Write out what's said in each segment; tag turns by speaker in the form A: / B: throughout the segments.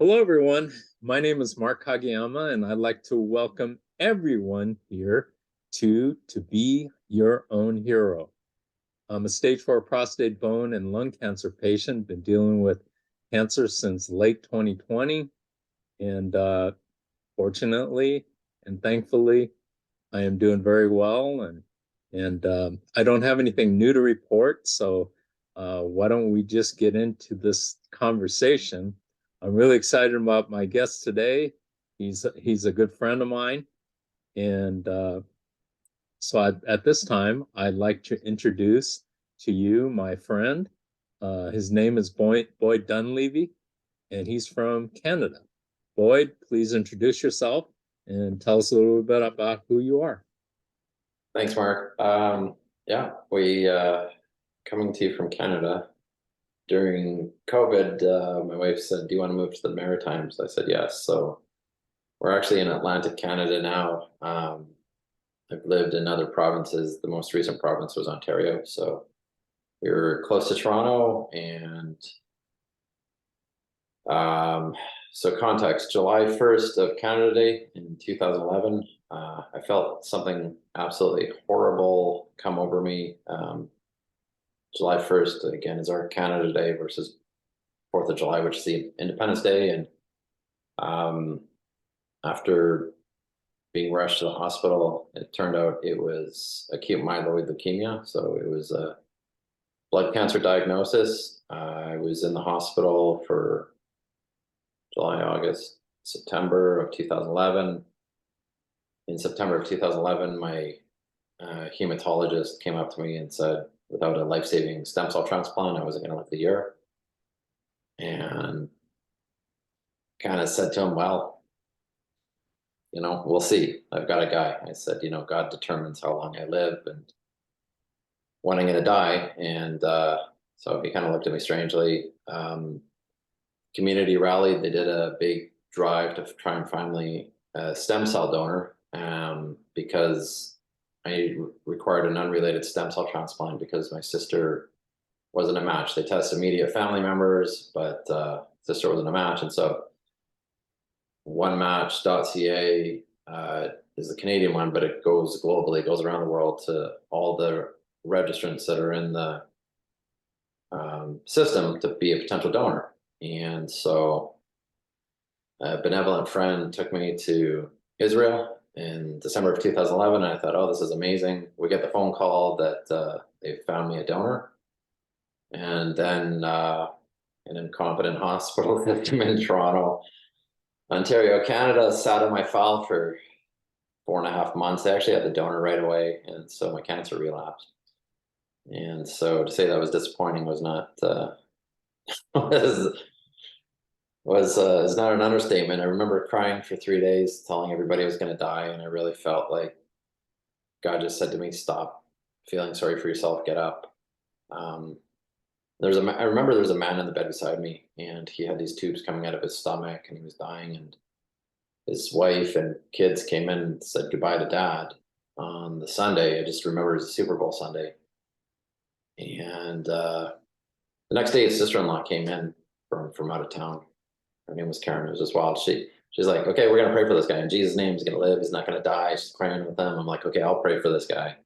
A: Hello, everyone. My name is Mark Kageyama, and I'd like to welcome everyone here to Be Your Own Hero. I'm a stage 4 prostate, bone, and lung cancer patient, been dealing with cancer since late 2020. And fortunately and thankfully, I am doing very well. And I don't have anything new to report. So why don't we just get into this conversation? I'm really excited about my guest today. He's a good friend of mine. And at this time, I'd like to introduce to you my friend. His name is Boyd Dunleavey, and he's from Canada. Boyd, please introduce yourself and tell us a little bit about who you are.
B: Thanks, Mark. Yeah, we coming to you from Canada. During COVID, my wife said, "Do you want to move to the Maritimes?" I said yes. So we're actually in Atlantic Canada now. I've lived in other provinces. The most recent province was Ontario. So we were close to Toronto, and so context, July 1st of Canada Day in 2011, I felt something absolutely horrible come over me. July 1st, again, is our Canada Day versus 4th of July, which is the Independence Day. And after being rushed to the hospital, it turned out it was acute myeloid leukemia. So it was a blood cancer diagnosis. I was in the hospital for July, August, September of 2011. In September of 2011, my hematologist came up to me and said, without a life-saving stem cell transplant, I wasn't going to live the year. And kind of said to him, well, we'll see. I've got a guy. I said, God determines how long I live and when I'm going to die. And so he kind of looked at me strangely. Community rally, they did a big drive to try and find me a stem cell donor because I required an unrelated stem cell transplant because my sister wasn't a match. They tested immediate family members, but sister wasn't a match. And so onematch.ca is the Canadian one, but it goes globally, it goes around the world to all the registrants that are in the system to be a potential donor. And so a benevolent friend took me to Israel in December of 2011. And I thought, oh, this is amazing. We get the phone call that they found me a donor. And then an incompetent hospital system in Toronto, Ontario, Canada, sat on my file for 4.5 months. They actually had the donor right away. And so my cancer relapsed. And so to say that was disappointing was not is not an understatement. I remember crying for 3 days, telling everybody I was going to die, and I really felt like God just said to me, "Stop feeling sorry for yourself. Get up." I remember there was a man in the bed beside me, and he had these tubes coming out of his stomach, and he was dying. And his wife and kids came in and said goodbye to Dad on the Sunday. I just remember it was a Super Bowl Sunday, and the next day his sister-in-law came in from out of town. Her name was Karen. It was just wild. She's like, okay, we're gonna pray for this guy in Jesus' name. He's gonna live. He's not gonna die. She's praying with him. I'm like, okay, I'll pray for this guy.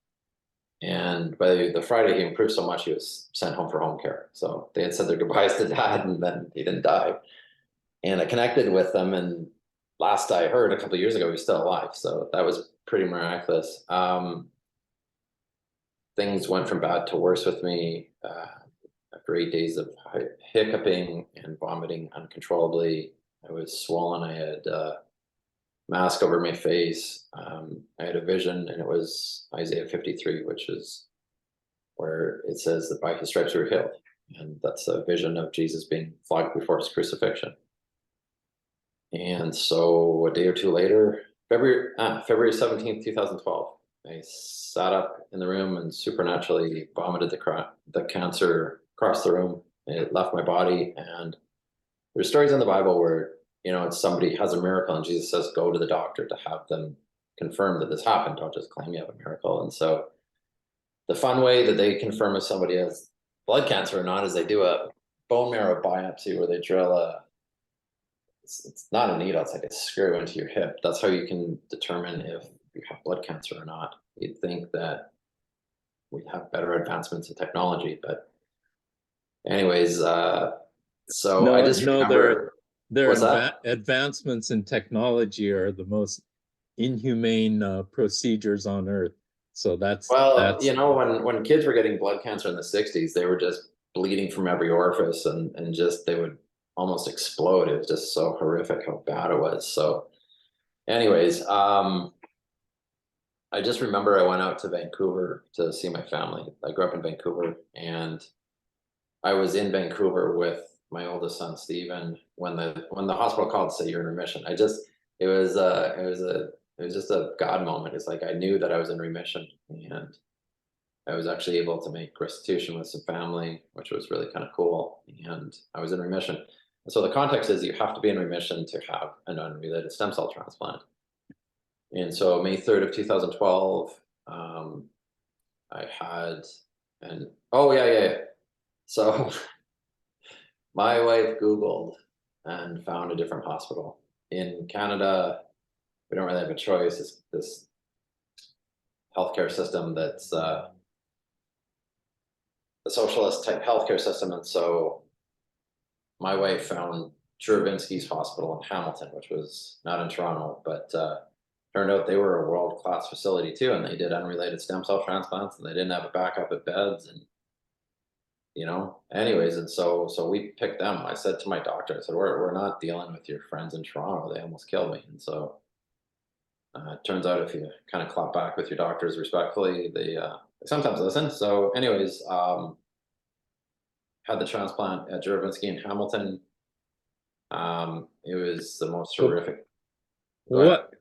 B: And by the Friday, he improved so much he was sent home for home care. So they had said their goodbyes to Dad, and then he didn't die. And I connected with them. And last I heard, a couple of years ago, he was still alive. So that was pretty miraculous. Things went from bad to worse with me. After 8 days of hiccuping and vomiting uncontrollably, I was swollen. I had a mask over my face. I had a vision, and it was Isaiah 53, which is where it says that by his stripes we were healed. And that's a vision of Jesus being flogged before his crucifixion. And so a day or two later, February 17th, 2012, I sat up in the room and supernaturally vomited the cancer across the room. It left my body. And there's stories in the Bible where, somebody has a miracle and Jesus says, go to the doctor to have them confirm that this happened. Don't just claim you have a miracle. And so the fun way that they confirm if somebody has blood cancer or not is they do a bone marrow biopsy where they drill it's not a needle, it's like a screw into your hip. That's how you can determine if you have blood cancer or not. You'd think that we have better advancements in technology, but anyways, so I
A: No,
B: just
A: no,
B: remember,
A: their
B: what's that?
A: advancements in technology are the most inhumane procedures on earth. So
B: Well,
A: that's
B: when kids were getting blood cancer in the 60s, they were just bleeding from every orifice, and just they would almost explode. It was just so horrific how bad it was. So anyways, I just remember I went out to Vancouver to see my family. I grew up in Vancouver, and I was in Vancouver with my oldest son Steven when the hospital called to say you're in remission. It was just a God moment. It's like I knew that I was in remission, and I was actually able to make restitution with some family, which was really kind of cool. And I was in remission. And so the context is you have to be in remission to have an unrelated stem cell transplant. And so May 3rd of 2012, I had and oh yeah. So my wife Googled and found a different hospital. In Canada, we don't really have a choice. It's this healthcare system that's a socialist type healthcare system. And so my wife found Juravinski's hospital in Hamilton, which was not in Toronto, but turned out they were a world class facility too. And they did unrelated stem cell transplants, and they didn't have a backup of beds. And anyways, and so we picked them. I said to my doctor, I said, we're not dealing with your friends in Toronto. They almost killed me. And so it turns out if you kind of clap back with your doctors respectfully, they sometimes listen. So anyways, had the transplant at Juravinski in Hamilton. It was the most horrific. Go ahead.
A: what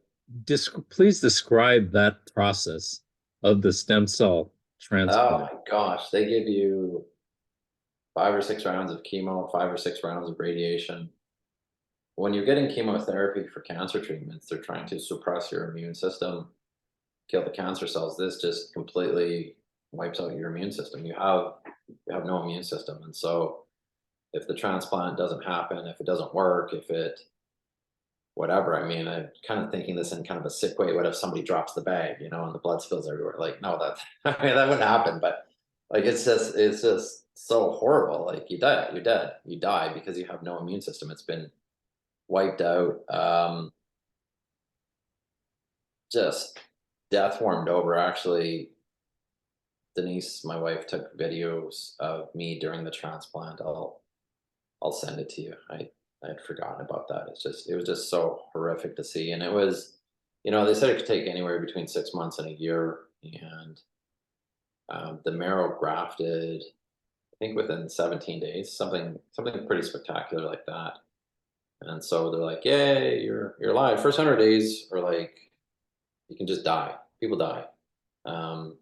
A: please describe that process of the stem cell
B: Oh
A: transplant.
B: my gosh, they give you 5 or 6 rounds of chemo, 5 or 6 rounds of radiation. When you're getting chemotherapy for cancer treatments, they're trying to suppress your immune system, kill the cancer cells. This just completely wipes out your immune system. You have no immune system, and so if the transplant doesn't happen, if it doesn't work, if it whatever. I mean, I'm kind of thinking this in kind of a sick way. What if somebody drops the bag, and the blood spills everywhere? Like, no, that I mean, that wouldn't happen. But like, it's just so horrible. Like, you're dead, you die because you have no immune system. It's been wiped out. Just death warmed over. Actually, Denise, my wife, took videos of me during the transplant. I'll send it to you. I had forgotten about that. It was just so horrific to see. And it was, they said it could take anywhere between 6 months and a year. And the marrow grafted, I think within 17 days, something pretty spectacular like that. And so they're like, "Yay, you're alive." First 100 days are like you can just die. People die um,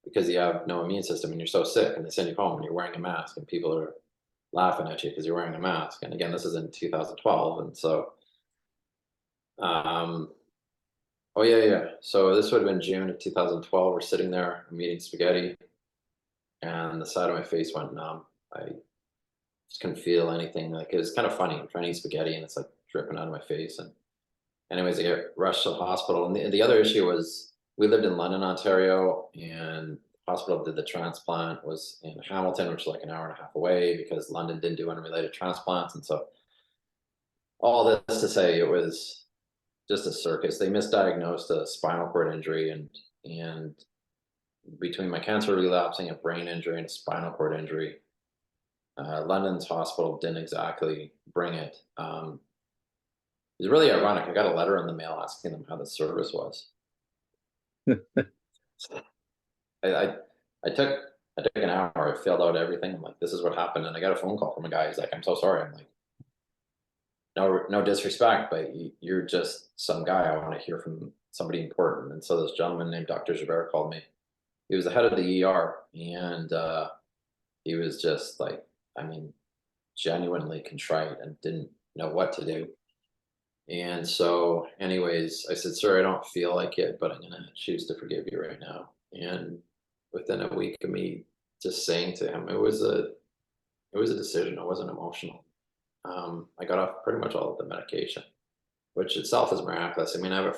B: because you have no immune system and you're so sick, and they send you home and you're wearing a mask, and people are laughing at you because you're wearing a mask. And again, this is in 2012, and so um, oh yeah. So this would have been June of 2012. We're sitting there, I'm eating spaghetti, and the side of my face went numb. I just couldn't feel anything. Like, it was kind of funny. I'm trying to eat spaghetti and it's like dripping out of my face. And anyways, I get rushed to the hospital. And the other issue was we lived in London, Ontario, and the hospital did the transplant was in Hamilton, which is like an hour and a half away because London didn't do unrelated transplants. And so all this to say, it was just a circus. They misdiagnosed a spinal cord injury, and between my cancer relapsing, a brain injury, and a spinal cord injury, London's hospital didn't exactly bring it. It's really ironic. I got a letter in the mail asking them how the service was. I, I, I took an hour. I filled out everything. I'm like, this is what happened, and I got a phone call from a guy. He's like, "I'm so sorry." I'm like, no disrespect, but you're just some guy. I want to hear from somebody important. And so this gentleman named Dr. Javert called me. He was the head of the ER, and he was just like, I mean, genuinely contrite and didn't know what to do. And so, anyways, I said, "Sir, I don't feel like it, but I'm gonna choose to forgive you right now." And within a week of me just saying to him, it was a decision. It wasn't emotional. I got off pretty much all of the medication, which itself is miraculous. I mean, I have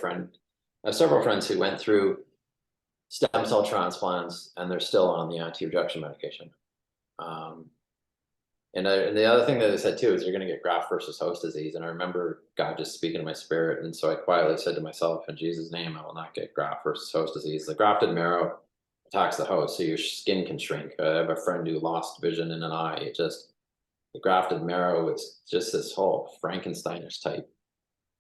B: several friends who went through stem cell transplants and they're still on the anti-rejection medication. Um, and the other thing that they said too is you're going to get graft versus host disease. And I remember God just speaking to my spirit. And so I quietly said to myself, in Jesus' name, I will not get graft versus host disease. The grafted marrow attacks the host, so your skin can shrink. I have a friend who lost vision in an eye. The grafted marrow is just this whole Frankensteinish type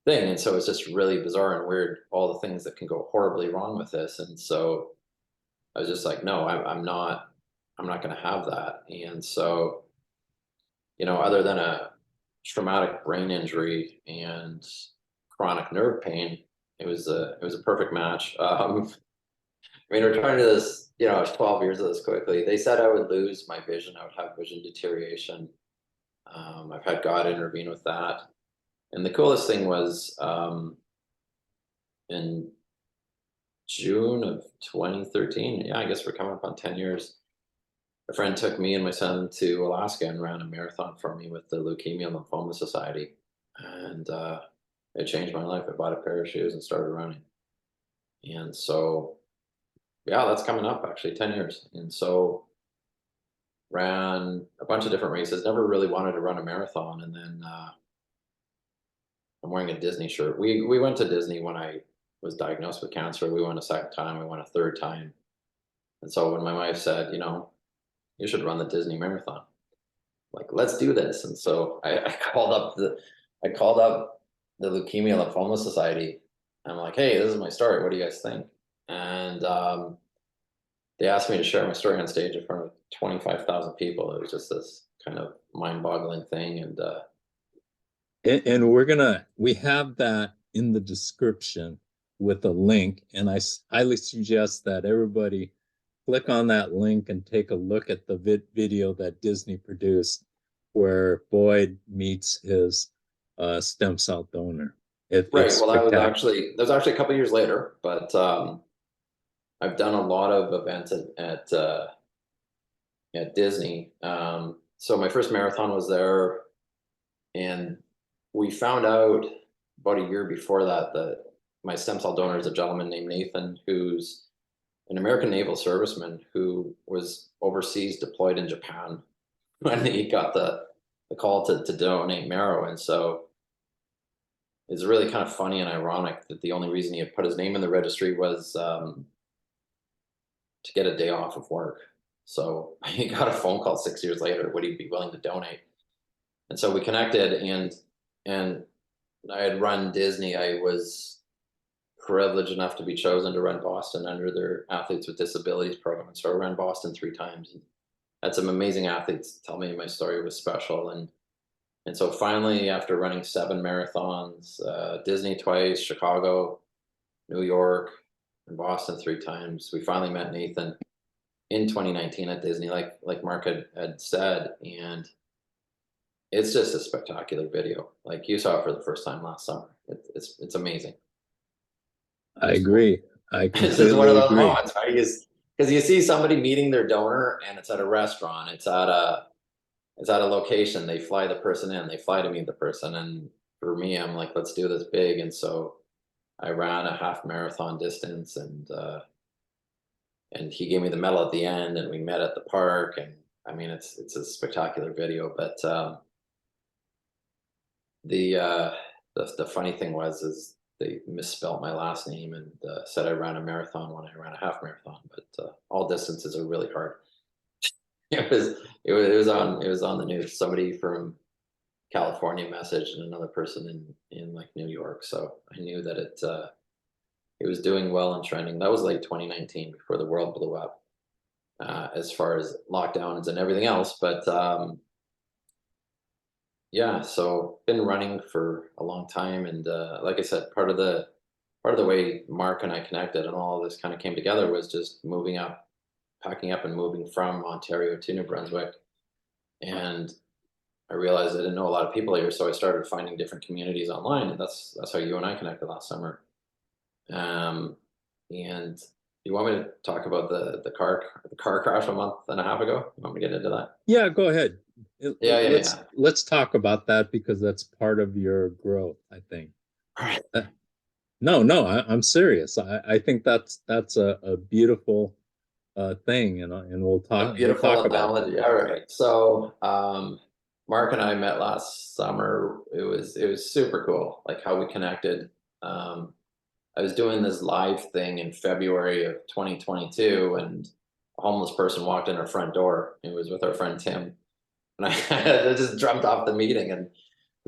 B: thing. And so it's just really bizarre and weird, all the things that can go horribly wrong with this. And so I was just like, no, I'm not going to have that. And so, other than a traumatic brain injury and chronic nerve pain, it was a perfect match. I mean, returning to this, 12 years of this quickly, they said I would lose my vision. I would have vision deterioration. I've had God intervene with that. And the coolest thing was in June of 2013. Yeah, I guess we're coming up on 10 years. A friend took me and my son to Alaska and ran a marathon for me with the Leukemia Lymphoma Society. And it changed my life. I bought a pair of shoes and started running. And so, yeah, that's coming up actually 10 years. And so ran a bunch of different races, never really wanted to run a marathon. And then I'm wearing a Disney shirt. We went to Disney when I was diagnosed with cancer. We went a second time, we went a third time. And so when my wife said, you should run the Disney marathon, like, let's do this. And so I called up the Leukemia Lymphoma Society. I'm like, hey, this is my story. What do you guys think? And they asked me to share my story on stage in front of 25,000 people. It was just this kind of mind-boggling thing.
A: And we have that in the description with a link. And I highly suggest that everybody click on that link and take a look at the video that Disney produced where Boyd meets his stem cell donor.
B: Right.
A: It's
B: Well,
A: spectacular.
B: that was actually a couple years later, but I've done a lot of events at Disney. So my first marathon was there, and we found out about a year before that my stem cell donor is a gentleman named Nathan, who's an American naval serviceman who was overseas deployed in Japan when he got the call to donate marrow. And so it's really kind of funny and ironic that the only reason he had put his name in the registry was to get a day off of work. So he got a phone call 6 years later, would he be willing to donate? And so we connected, and I had run Disney. I was privileged enough to be chosen to run Boston under their Athletes with Disabilities program. And so I ran Boston 3 times. And had some amazing athletes tell me my story was special. And so finally, after running 7 marathons, Disney twice, Chicago, New York, and Boston 3 times, we finally met Nathan in 2019 at Disney, like Mark had said. And it's just a spectacular video. Like, you saw it for the first time last summer. It's amazing.
A: I agree. I
B: It's just one of
A: completely
B: those
A: agree.
B: moments, right? Because you see somebody meeting their donor, and it's at a restaurant. It's at a location. They fly the person in. They fly to meet the person. And for me, I'm like, let's do this big. And so I ran a half marathon distance, and he gave me the medal at the end, and we met at the park. And I mean, it's a spectacular video. But the funny thing is they misspelled my last name and said I ran a marathon when I ran a half marathon. But all distances are really hard. It was on the news. Somebody from California messaged and another person in like New York. So I knew that it was doing well and trending. That was late 2019 before the world blew up, as far as lockdowns and everything else. But yeah, so been running for a long time. And like I said, part of the way Mark and I connected and all of this kind of came together was just packing up and moving from Ontario to New Brunswick. And I realized I didn't know a lot of people here, so I started finding different communities online, and that's how you and I connected last summer. And you want me to talk about the car crash a month and a half ago? You want me to get into that?
A: Yeah, go ahead.
B: Yeah.
A: Let's talk about that because that's part of your growth, I think.
B: All right.
A: No, I'm serious. I think that's a beautiful thing, and
B: A
A: we'll
B: beautiful
A: talk about that.
B: analogy. All right. So, Mark and I met last summer. It was super cool, like how we connected. Um, I was doing this live thing in February of 2022, and a homeless person walked in our front door. It was with our friend Tim, and I just jumped off the meeting and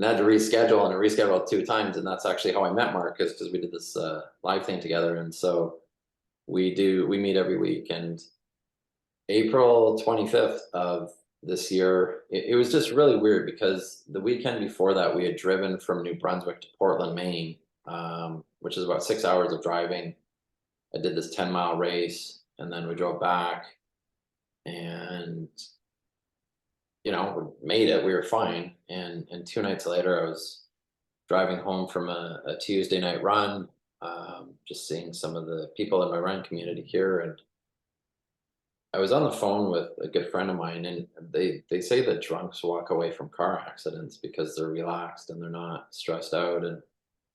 B: had to reschedule, and I rescheduled 2 times, and that's actually how I met Mark, because we did this live thing together, and so we meet every week. And April 25th of this year, it was just really weird because the weekend before that, we had driven from New Brunswick to Portland, Maine, which is about 6 hours of driving. I did this 10-mile race, and then we drove back, and we made it. We were fine. And 2 nights later, I was driving home from a Tuesday night run, just seeing some of the people in my run community here, and I was on the phone with a good friend of mine, and they say that drunks walk away from car accidents because they're relaxed and they're not stressed out. And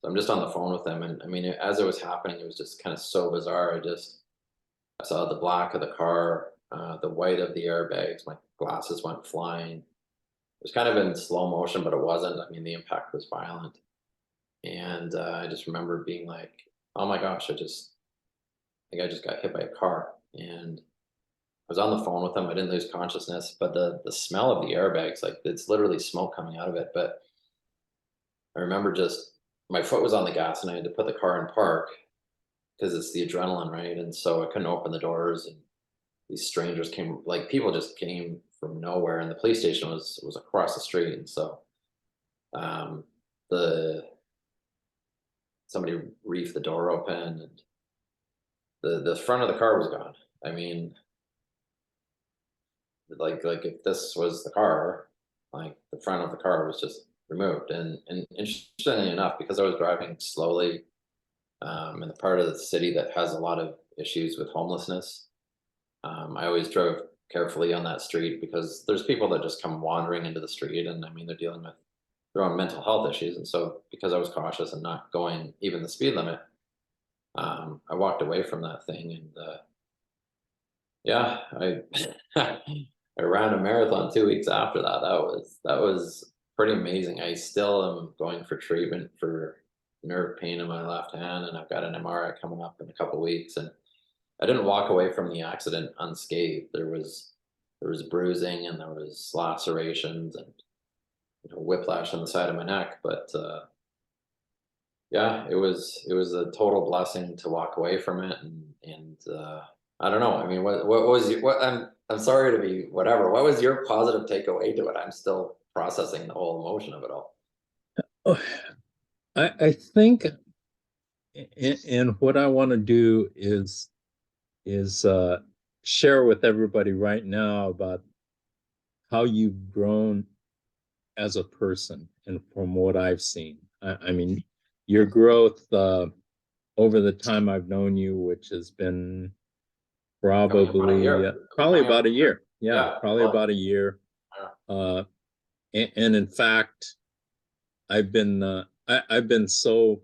B: so I'm just on the phone with them, and I mean, as it was happening, it was just kind of so bizarre. I saw the black of the car, the white of the airbags. My glasses went flying. It was kind of in slow motion, but it wasn't. I mean, the impact was violent, and I just remember being like, "Oh my gosh, I just got hit by a car." And I was on the phone with them. I didn't lose consciousness, but the smell of the airbags, like it's literally smoke coming out of it. But I remember just my foot was on the gas, and I had to put the car in park because it's the adrenaline, right? And so I couldn't open the doors, and these strangers came, like people just came from nowhere, and the police station was across the street. And so um, the somebody reefed the door open, and the front of the car was gone. I mean, like if this was the car, like the front of the car was just removed. And interestingly enough, because I was driving slowly in the part of the city that has a lot of issues with homelessness, I always drove carefully on that street because there's people that just come wandering into the street, and I mean they're dealing with their own mental health issues. And so because I was cautious and not going even the speed limit, I walked away from that thing. And yeah, I I ran a marathon 2 weeks after that. That was pretty amazing. I still am going for treatment for nerve pain in my left hand, and I've got an MRI coming up in a couple weeks. And I didn't walk away from the accident unscathed. There was bruising, and there was lacerations, and whiplash on the side of my neck. But yeah, it was a total blessing to walk away from it. And I don't know. I mean, what was what I'm sorry to be whatever. What was your positive takeaway to it? I'm still processing the whole emotion of it all.
A: Oh, I think, and what I want to do is share with everybody right now about how you've grown as a person, and from what I've seen. I mean, your growth over the time I've known you, which has been
B: Coming up on a
A: probably
B: year.
A: probably
B: Coming up
A: about a
B: on a year.
A: year. Yeah,
B: Yeah.
A: probably
B: Well,
A: about a year.
B: yeah.
A: Uh, and in fact, I've been so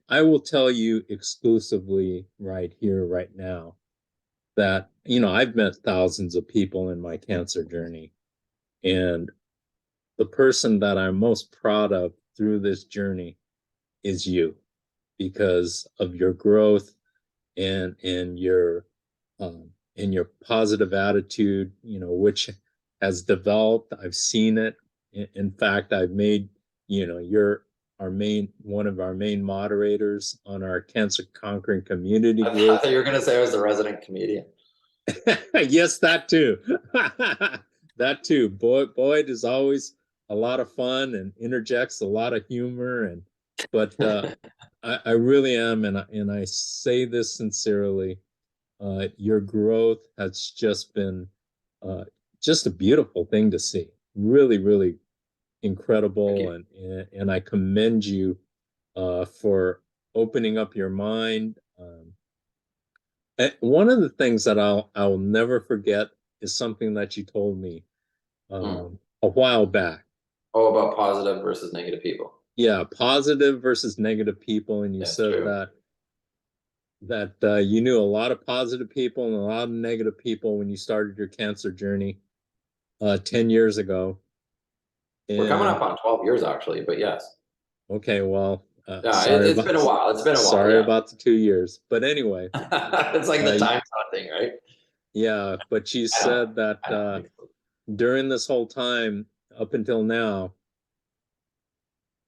A: I will tell you exclusively right here, right now, that I've met thousands of people in my cancer journey, and the person that I'm most proud of through this journey is you, because of your growth and your positive attitude, which has developed. I've seen it. In fact, I've made, you're our main one of our main moderators on our cancer conquering community
B: I
A: group.
B: thought you were gonna say I was a resident comedian.
A: Yes, that too. That too. Boyd is always a lot of fun and interjects a lot of humor, but I really am, and I say this sincerely. Your growth has just been uh, just a beautiful thing to see. Really, really
B: Thank
A: incredible,
B: you.
A: and I commend you for opening up your mind. One of the things that I'll never forget is something that you told me a while back.
B: Oh, about positive versus negative people.
A: Yeah, positive versus negative people, and you
B: That's
A: said
B: true.
A: that you knew a lot of positive people and a lot of negative people when you started your cancer journey 10 years ago.
B: We're coming
A: And
B: up on 12 years actually, but yes.
A: okay, well,
B: Yeah, it's been a while. It's been a while.
A: sorry
B: Yeah.
A: about the 2 years. But anyway,
B: It's like
A: uh,
B: the time zone thing, right?
A: yeah, but you
B: I know.
A: said that
B: I know.
A: during this whole time up until now,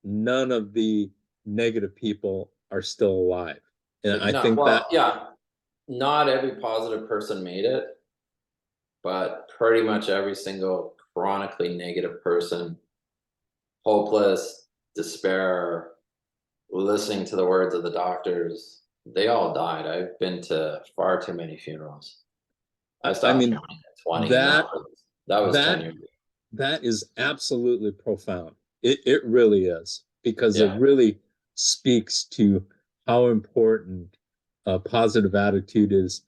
A: none of the negative people are still alive. And I
B: No,
A: think
B: well,
A: that,
B: yeah, not every positive person made it, but pretty much every single chronically negative person, hopeless, despair, listening to the words of the doctors, they all died. I've been to far too many funerals. I
A: I
B: stopped
A: mean,
B: counting at 20, and
A: that
B: that was 10
A: that
B: years ago.
A: that is absolutely profound. It really is, because it
B: Yeah,
A: really speaks to how important a positive attitude is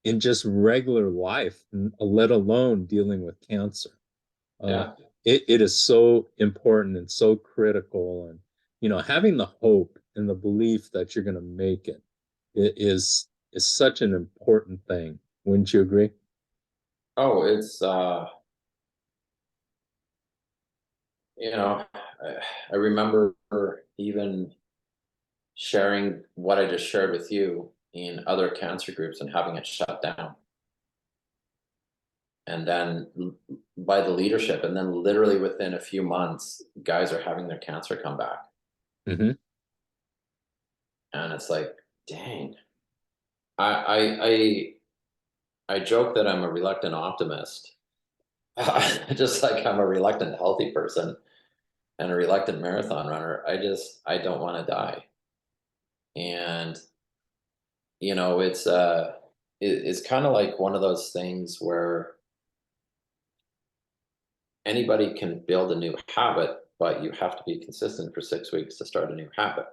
A: in just regular life, let alone dealing with cancer. Uh,
B: yeah,
A: it is so important and so critical, and having the hope and the belief that you're going to make it is such an important thing. Wouldn't you agree?
B: oh, it's you know, I remember even sharing what I just shared with you in other cancer groups and having it shut down. And then by the leadership, and then literally within a few months, guys are having their cancer come back.
A: Hmm.
B: And it's like, dang. I I joke that I'm a reluctant optimist. Just like I'm a reluctant healthy person and a reluctant marathon runner. I don't want to die. And it's kind of like one of those things where anybody can build a new habit, but you have to be consistent for 6 weeks to start a new habit.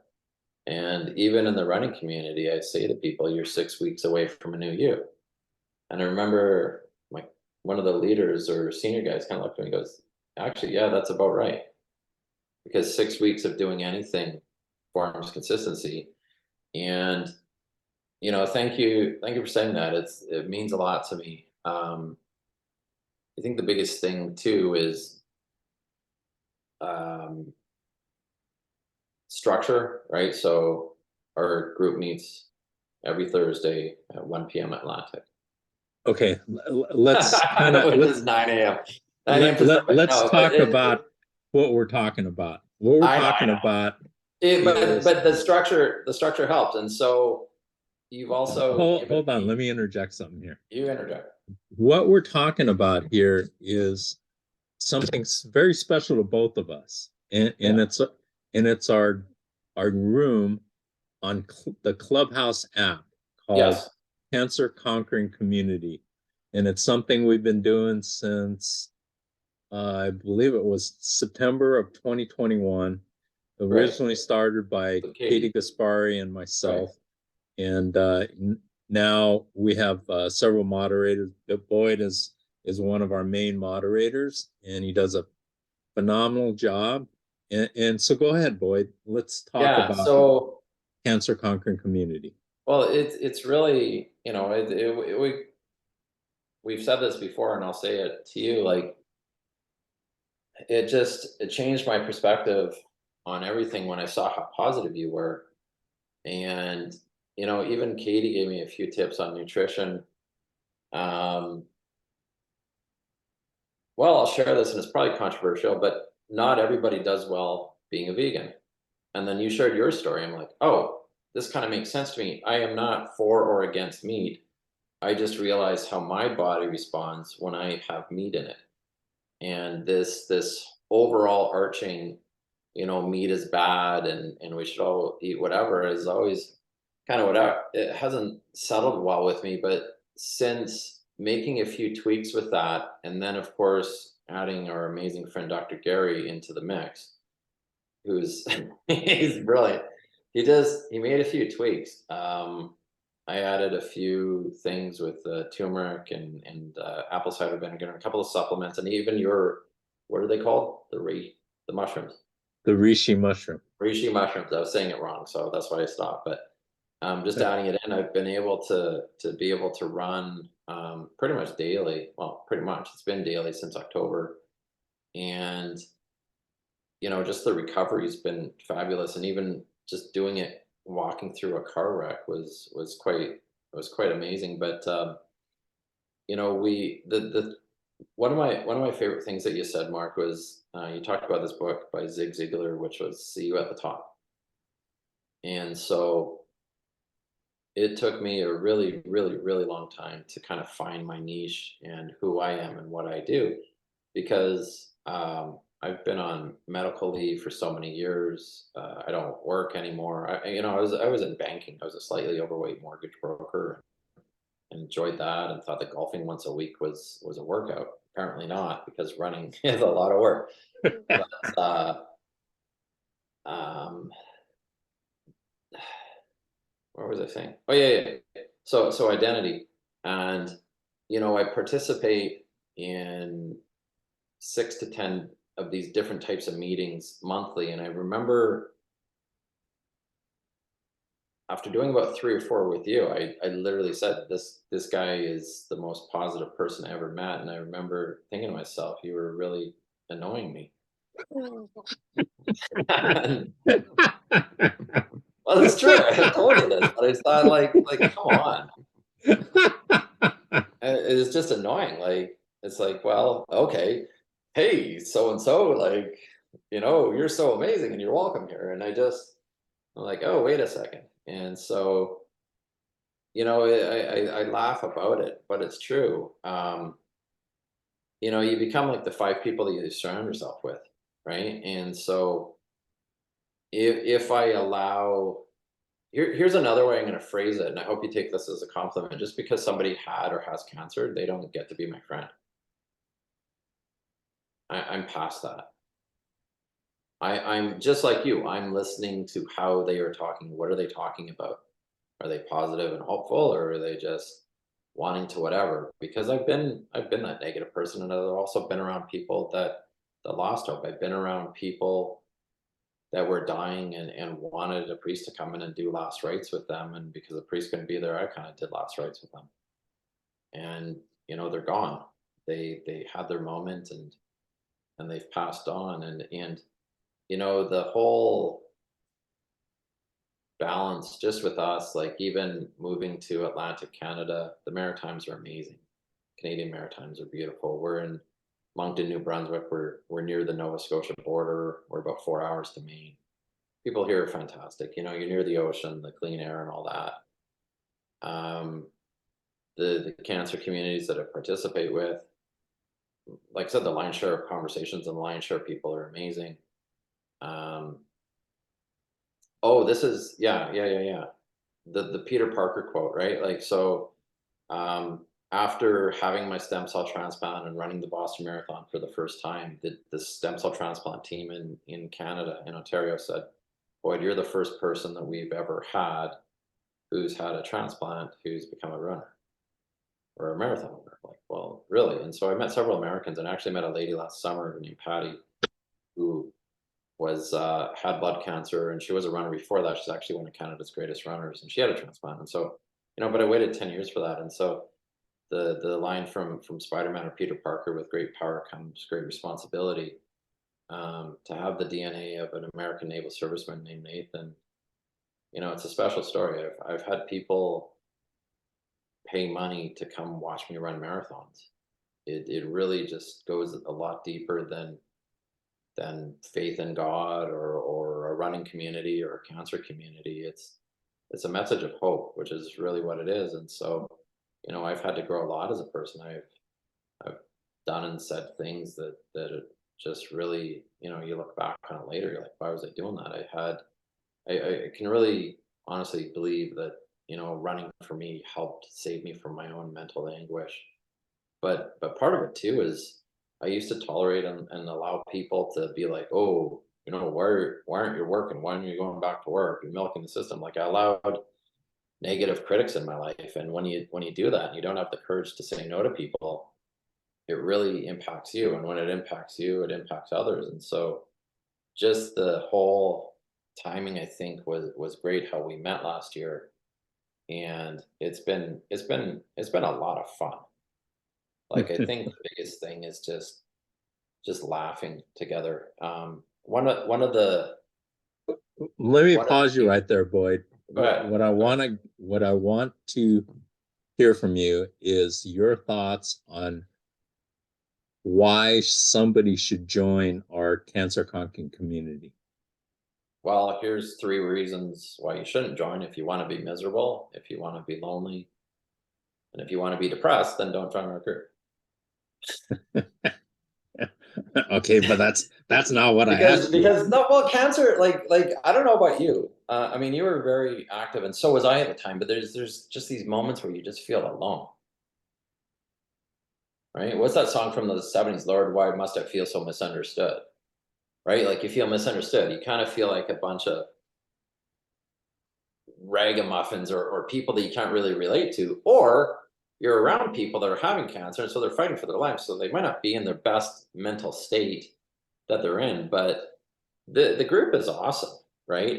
B: And even in the running community, I say to people, you're 6 weeks away from a new you. And I remember like one of the leaders or senior guys kind of looked at me and goes, actually, yeah, that's about right. Because 6 weeks of doing anything forms consistency. And thank you for saying that. It means a lot to me. I think the biggest thing too is um, structure, right? So our group meets every Thursday at 1 p.m. Atlantic.
A: Okay, let's kind of
B: Which is 9 a.m. 9 a.m. Pacific.
A: let's
B: No, but
A: talk about what we're talking about. What we're
B: I
A: talking
B: know.
A: about
B: But
A: is,
B: the structure helps. And so you've also given
A: hold on,
B: me
A: let me interject something here.
B: you interject.
A: What we're talking about here is something very special to both of us,
B: Yeah.
A: and it's our room on the Clubhouse app called
B: Yes.
A: Cancer Conquering Community, and it's something we've been doing since I believe it was September of 2021.
B: Right.
A: Originally started by
B: With
A: Katie
B: Katie.
A: Gaspari and
B: Right.
A: myself, and now we have several moderators. Boyd is one of our main moderators, and he does a phenomenal job. And so go ahead, Boyd. Let's talk
B: Yeah.
A: about
B: So
A: Cancer Conquering Community.
B: well, it's really, we've said this before and I'll say it to you, like it changed my perspective on everything when I saw how positive you were. And even Katie gave me a few tips on nutrition. Um, well, I'll share this and it's probably controversial, but not everybody does well being a vegan. And then you shared your story. I'm like, oh, this kind of makes sense to me. I am not for or against meat. I just realized how my body responds when I have meat in it. And this overall arching, meat is bad and we should all eat whatever is always kind of whatever. It hasn't settled well with me, but since making a few tweaks with that, and then of course adding our amazing friend Dr. Gary into the mix, who's he's brilliant. He made a few tweaks. I added a few things with turmeric and apple cider vinegar and a couple of supplements, and even what are they called? The mushrooms.
A: The reishi mushroom.
B: Reishi mushrooms. I was saying it wrong, so that's why I stopped. But just adding it in, I've been able to run pretty much daily. Well, pretty much it's been daily since October, and just the recovery's been fabulous, and even just doing it walking through a car wreck was quite amazing. But we the one of my favorite things that you said, Mark, was you talked about this book by Zig Ziglar, which was "See You at the Top," and so it took me a really, really, really long time to kind of find my niche and who I am and what I do, because I've been on medical leave for so many years. I don't work anymore. I was in banking. I was a slightly overweight mortgage broker, and enjoyed that, and thought that golfing once a week was a workout. Apparently not, because running is a lot of work. But um, what was I saying? Oh yeah, yeah. So identity, and I participate in 6 to 10 of these different types of meetings monthly, and I remember after doing about 3 or 4 with you, I literally said this guy is the most positive person I ever met, and I remember thinking to myself, you were really annoying me. And, well, it's true. I told you this, but I thought come on. It's just annoying. It's like, well, okay, hey, so and so, you're so amazing and you're welcome here. And I'm like, oh, wait a second. And so, I laugh about it, but it's true. You become like the 5 people that you surround yourself with, right? And so, if I allow, here's another way I'm going to phrase it, and I hope you take this as a compliment. Just because somebody had or has cancer, they don't get to be my friend. I'm past that. I'm just like you. I'm listening to how they are talking. What are they talking about? Are they positive and hopeful, or are they just wanting to whatever? Because I've been that negative person, and I've also been around people that lost hope. I've been around people that were dying and wanted a priest to come in and do last rites with them, and because the priest couldn't be there, I kind of did last rites with them. And they're gone. They had their moment, and they've passed on, and the whole balance just with us, like even moving to Atlantic Canada, the Maritimes are amazing. Canadian Maritimes are beautiful. We're in Moncton, New Brunswick. We're near the Nova Scotia border. We're about 4 hours to Maine. People here are fantastic. You're near the ocean, the clean air, and all that. The cancer communities that I participate with, like I said, the lion's share of conversations and the lion's share of people are amazing. Oh, this is, yeah. The Peter Parker quote, right? After having my stem cell transplant and running the Boston Marathon for the first time, the stem cell transplant team in Canada, in Ontario, said, Boyd, you're the first person that we've ever had who's had a transplant who's become a runner or a marathon runner. Like, well, really? And so I met several Americans, and actually met a lady last summer named Patty, who was had blood cancer, and she was a runner before that. She's actually one of Canada's greatest runners, and she had a transplant. And so, but I waited 10 years for that. And so the line from Spider-Man or Peter Parker, with great power comes great responsibility. To have the DNA of an American naval serviceman named Nathan, it's a special story. I've had people pay money to come watch me run marathons. It really just goes a lot deeper than faith in God or a running community or a cancer community. It's a message of hope, which is really what it is. And so, I've had to grow a lot as a person. I've done and said things that just really, you look back on it later, you're like, why was I doing that? I can really honestly believe that, running for me helped save me from my own mental anguish. But part of it too is I used to tolerate and allow people to be like, oh, why aren't you working? Why aren't you going back to work? You're milking the system. Like, I allowed negative critics in my life. And when you do that and you don't have the courage to say no to people, it really impacts you. And when it impacts you, it impacts others. And so just the whole timing, I think, was great how we met last year. And it's been a lot of fun. Like, I think the biggest thing is just laughing together. One of the
A: Let me
B: one of
A: pause you
B: the
A: right there, Boyd.
B: Go ahead.
A: What I want to hear from you is your thoughts on why somebody should join our cancer conquering community.
B: Well, here's 3 reasons why you shouldn't join. If you want to be miserable, if you want to be lonely, and if you want to be depressed, then don't join our group.
A: Okay, but that's not what I
B: Because
A: asked you.
B: because no, well, cancer, like I don't know about you. I mean, you were very active, and so was I at the time. But there's just these moments where you just feel alone, right? What's that song from the '70s? Lord, why must I feel so misunderstood? Right? Like, you feel misunderstood. You kind of feel like a bunch of ragamuffins, or people that you can't really relate to, or you're around people that are having cancer, and so they're fighting for their life. So they might not be in their best mental state that they're in, but the group is awesome, right?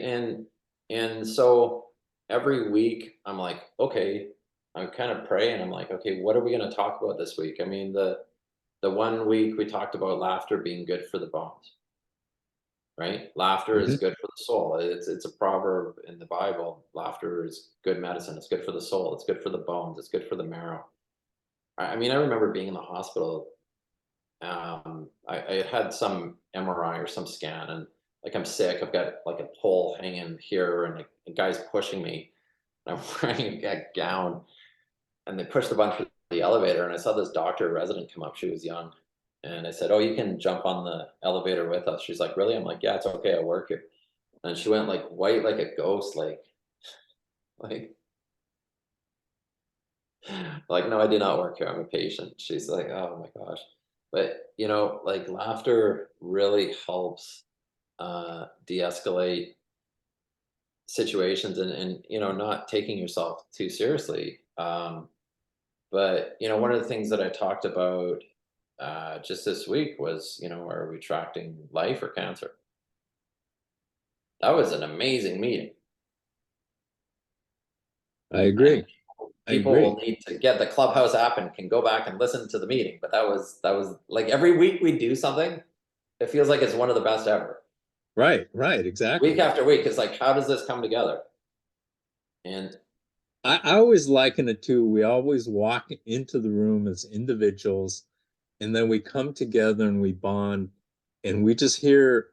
B: And so every week I'm like, okay, I'm kind of praying. I'm like, okay, what are we going to talk about this week? I mean, the one week we talked about laughter being good for the bones, right? Laughter is
A: Mhm.
B: good for the soul. It's a proverb in the Bible. Laughter is good medicine. It's good for the soul. It's good for the bones. It's good for the marrow. I mean, I remember being in the hospital. I had some MRI or some scan, and like, I'm sick. I've got like a pole hanging here, and like, a guy's pushing me. And I'm wearing a gown, and they pushed a bunch of the elevator, and I saw this doctor resident come up. She was young, and I said, "Oh, you can jump on the elevator with us." She's like, "Really?" I'm like, "Yeah, it's okay. I work here." And she went like white, like a ghost, like like, "No, I do not work here. I'm a patient." She's like, "Oh my gosh." But like, laughter really helps de-escalate situations, and not taking yourself too seriously. But one of the things that I talked about just this week was, are we tracting life or cancer? That was an amazing meeting.
A: I
B: I mean,
A: agree. I
B: people will
A: agree.
B: need to get the Clubhouse app and can go back and listen to the meeting. But that was like, every week we do something. It feels like it's one of the best ever.
A: Right,
B: Week
A: exactly.
B: after week, it's like, how does this come together? And
A: I always liken it to, we always walk into the room as individuals, and then we come together and we bond, and we just hear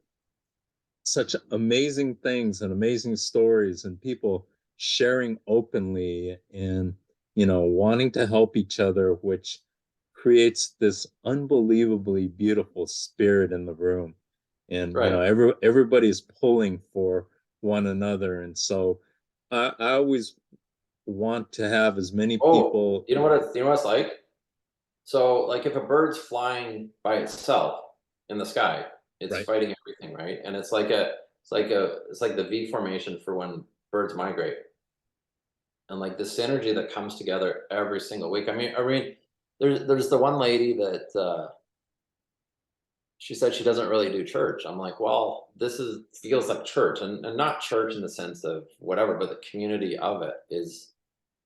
A: such amazing things and amazing stories, and people sharing openly and wanting to help each other, which creates this unbelievably beautiful spirit in the room. And
B: right.
A: everybody's pulling for one another. And so I always want to have as many
B: Oh,
A: people.
B: you know what it's like? So, like, if a bird's flying by itself in the sky, it's
A: Right.
B: fighting everything, right? And it's like the V formation for when birds migrate, and like the synergy that comes together every single week. I mean, there's the one lady that she said she doesn't really do church. I'm like, well, this is feels like church, and not church in the sense of whatever, but the community of it is,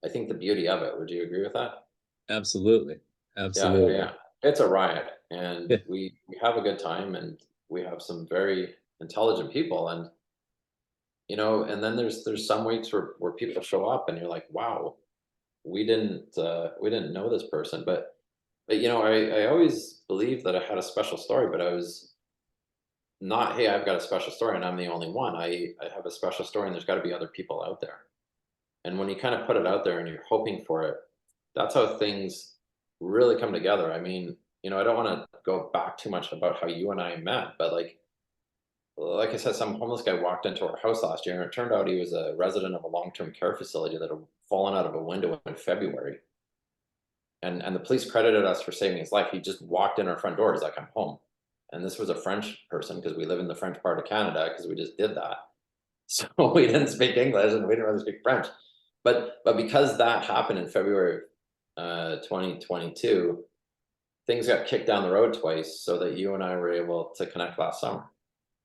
B: I think, the beauty of it. Would you agree with that?
A: Absolutely.
B: Yeah, yeah,
A: Absolutely.
B: yeah. It's a riot, and
A: Yeah.
B: we have a good time, and we have some very intelligent people, and and then there's some weeks where people show up, and you're like, wow, we didn't know this person, but I always believed that I had a special story, but I was not, hey, I've got a special story and I'm the only one. I have a special story, and there's got to be other people out there. And when you kind of put it out there and you're hoping for it, that's how things really come together. I mean, I don't want to go back too much about how you and I met, but like I said, some homeless guy walked into our house last year, and it turned out he was a resident of a long-term care facility that had fallen out of a window in February. And the police credited us for saving his life. He just walked in our front door. He's like, "I'm home." And this was a French person, because we live in the French part of Canada, because we just did that. So we didn't speak English, and we didn't really speak French. but because that happened in February 2022, things got kicked down the road twice so that you and I were able to connect last summer.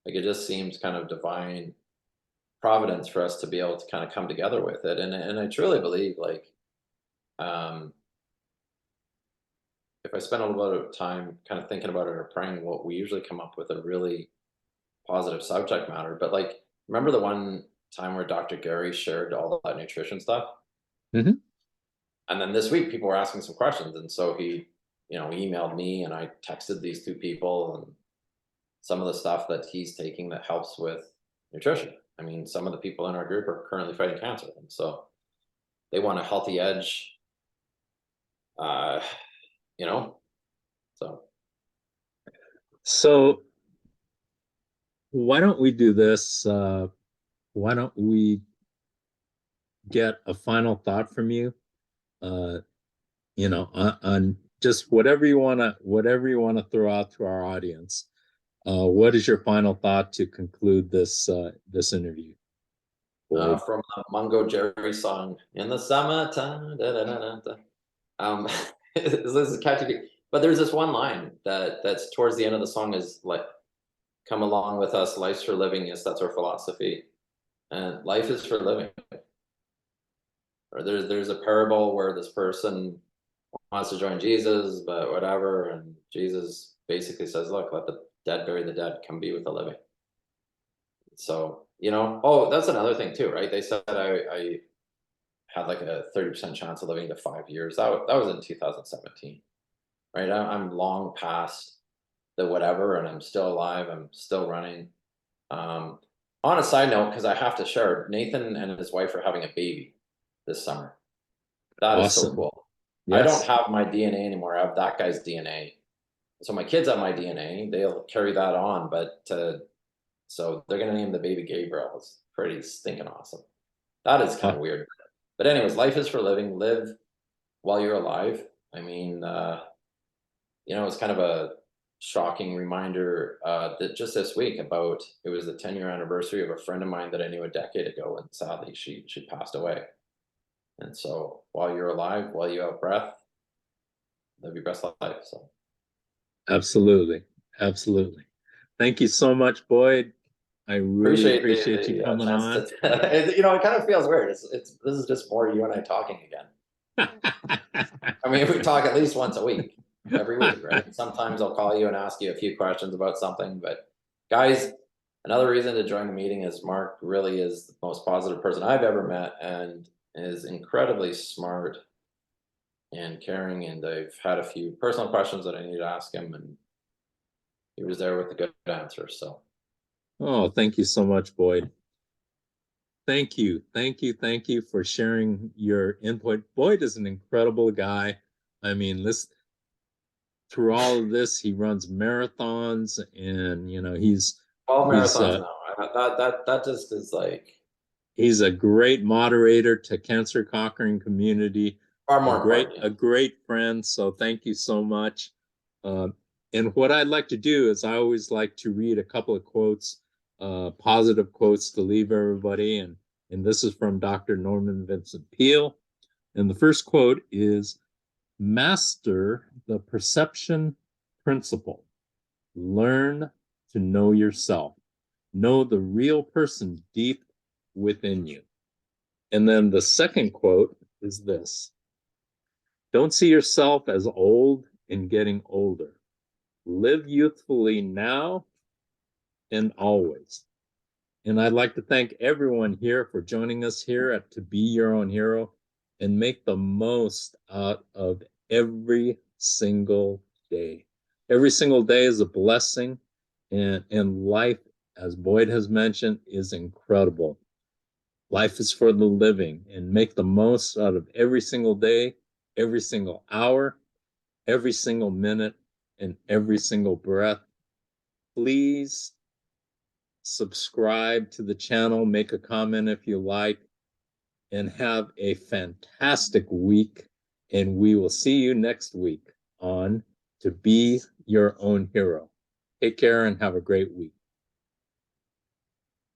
B: Like, it just seems kind of divine providence for us to be able to kind of come together with it. And I truly believe, like, if I spend a little bit of time kind of thinking about it or praying, what we usually come up with a really positive subject matter. But like, remember the one time where Dr. Gary shared all that nutrition stuff?
A: Mhm.
B: And then this week people were asking some questions. And so he, emailed me and I texted these two people and some of the stuff that he's taking that helps with nutrition. I mean, some of the people in our group are currently fighting cancer. And so they want a healthy edge, uh, you know, so.
A: So why don't we do this? Why don't we get a final thought from you? On just whatever you want to throw out to our audience. What is your final thought to conclude this interview?
B: From the Mungo Jerry song, "In the Summertime." Da, da, da, da, da. This is catchy, but there's this one line that's towards the end of the song is like, "Come along with us, life's for living." Yes, that's our philosophy, and life is for living. Or there's a parable where this person wants to join Jesus, but whatever, and Jesus basically says, "Look, let the dead bury the dead. Come be with the living." So, oh, that's another thing too, right? They said I had like a 30% chance of living to 5 years. That was in 2017, right? I'm long past the whatever, and I'm still alive. I'm still running. Um, on a side note, because I have to share, Nathan and his wife are having a baby this summer. That is so
A: Awesome.
B: cool. I don't
A: Yes.
B: have my DNA anymore. I have that guy's DNA. So my kids have my DNA. They'll carry that on, but so they're gonna name the baby Gabriel. It's pretty stinking awesome. That is kind
A: Uh,
B: of weird. But anyways, life is for living. Live while you're alive. I mean, it's kind of a shocking reminder that just this week about it was the 10-year anniversary of a friend of mine that I knew a decade ago, and sadly she passed away. And so while you're alive, while you have breath, live your best life. So
A: Absolutely. Absolutely. Thank you so much, Boyd. I really
B: appreciate
A: appreciate you
B: the
A: coming
B: chance
A: on.
B: to. It kind of feels weird. This is just more you and I talking again. I mean, we talk at least once a week, every week, right? Sometimes I'll call you and ask you a few questions about something. But guys, another reason to join the meeting is Mark really is the most positive person I've ever met and is incredibly smart and caring. And I've had a few personal questions that I need to ask him, and he was there with the good answers. So
A: Oh, thank you so much, Boyd. Thank you. Thank you. Thank you for sharing your input. Boyd is an incredible guy. I mean, through all of this, he runs marathons and he's
B: 12
A: he's
B: marathons now. That just is like
A: he's a great moderator to cancer conquering community,
B: far
A: a
B: more
A: great
B: important.
A: a great friend. So thank you so much. Uh, and what I'd like to do is I always like to read a couple of quotes, positive quotes to leave everybody. And this is from Dr. Norman Vincent Peale. And the first quote is, "Master the perception principle. Learn to know yourself. Know the real person deep within you." And then the second quote is this: "Don't see yourself as old and getting older. Live youthfully now and always." And I'd like to thank everyone here for joining us here at To Be Your Own Hero, and make the most out of every single day. Every single day is a blessing, and life, as Boyd has mentioned, is incredible. Life is for the living, and make the most out of every single day, every single hour, every single minute, and every single breath. Please subscribe to the channel, make a comment if you like, and have a fantastic week. And we will see you next week on To Be Your Own Hero. Take care and have a great week.